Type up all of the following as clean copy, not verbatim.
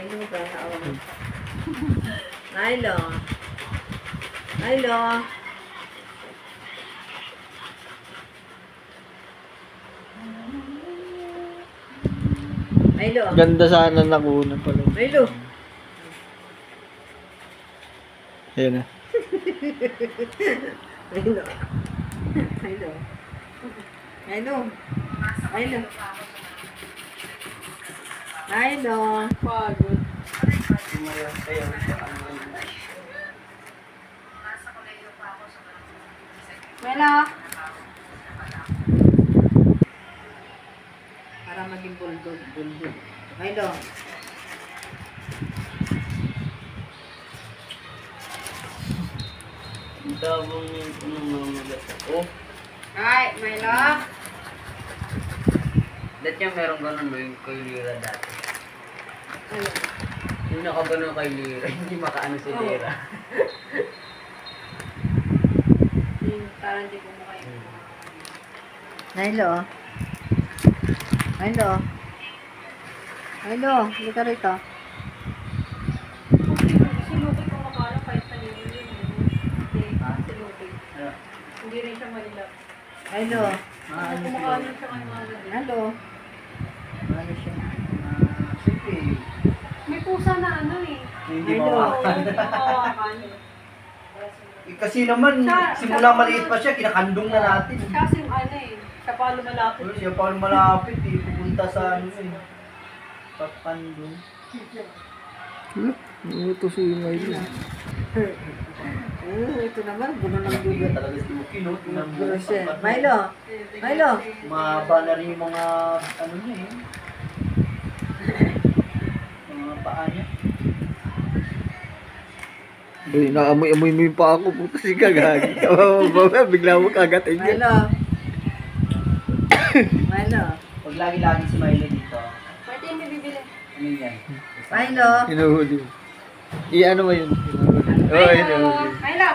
Milo ba? Oo. Milo. Milo. Milo. Ganda sana nakuha pala. Milo. Ayan na. Milo. Milo. Milo. Milo. Milo. Pagod. Milo. Para maging bulldog. Bulldog. Milo. Ang tabang yung pinamamagat ako. Ay, Milo. Dati yung meron ganun mo yung kay Lira dati. Ano? Yung nakagano kay Lira, hindi makaano si Lira. Parang hindi ko makain. Milo. Milo. Milo, hindi ka rito. Si Lupi kung makala kahit paninin yun. Si Lupi. Hindi rin siya malilap. Milo. Kung makala siya kay Mala. Milo. Ano siya? Siyempre, May pusa na ano eh. hindi Milo. mawakan. Mawakan. Kasi naman, simula maliit pa siya, kinakandong na natin. Kasi ano eh. Siya pa lumalapit. Siya pa malapit eh, pupunta sa ano eh. Papandong. Ito si Milo. Ito naman, gulo ng dulo. Talaga si Lucky, no? Gulo siya. Milo. Milo. Mahaba na rin yung mga, ano niya eh. Mga paa niya. Uy, naamoy-amoy mo yung pa ako. Puto si kagagi. Bigla mo kagatin niya. Milo. Milo. Huwag lagi-lagi si Milo dito. Pwede yung bibili. Ano yan? Milo. Hinuhuli. Ano mo yun? Oo, hinuhuli. Milo!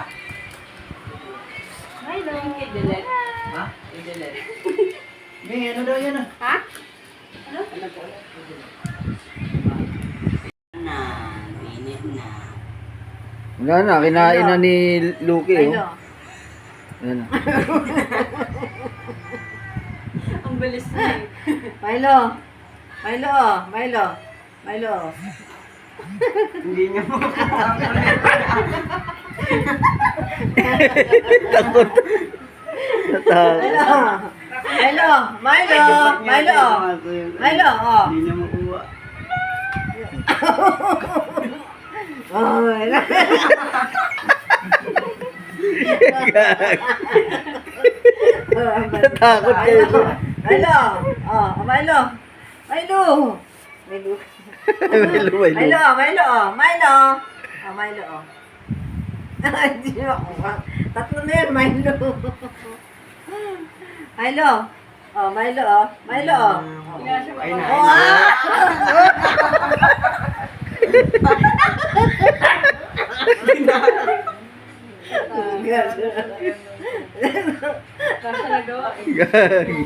Milo! Kidilet. Ha? Idilet. May ano daw yan ah? Ha? Ano po? Na, minit na. Wala na, kinain na ni Lucky. Milo. Oh. Ayan na. Ang bilis na eh. Milo. Milo. Milo. Milo. Hindi niya mo. Takot. Natakot. Milo. Milo. Milo. Milo. Oh. Hindi niya makuha. Oh, Milo. Natakot kayo. Milo. Oh, Milo. Milo. Milo. Milo, Milo. Milo, Milo, oh. Milo. Oh, Milo, oh. Hindi ako. Tatlo na yan, Milo. Milo. Oh, Milo, oh. Milo, oh. Ay na. Oh, ah! Kasi nagawa eh. Gagi.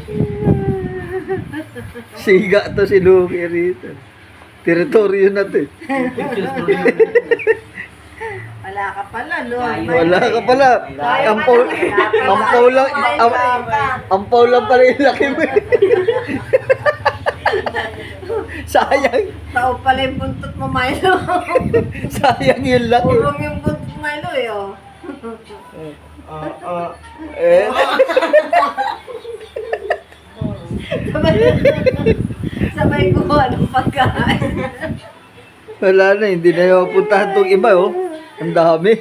Siga to si Lucky rito. Teritoryo na to eh. Wala ka pala, no? Wala ka pala. Ampaw lang. Ampaw lang pala yung laki mo. Sayang. Tao pala yung buntot mo, Milo. Sayang yung laki. Urong yung buntot mo, Milo, eh, oh. Eh. Sabay ko anong pagkain. Wala na, hindi na yung mapuntahan tong iba, oh. Ang dami.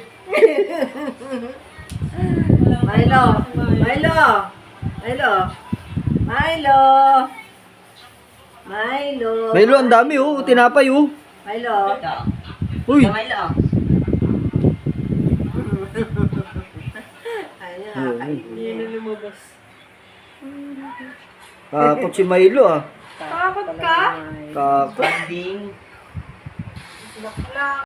Milo! Milo! Milo! Milo! Milo! Milo, ang dami, oh. Tinapay, oh. Milo! Uy. Milo. Ayun, Hindi na lumabas. Takot si Milo, ah. Takot ka? Takot. Banding. Bakla.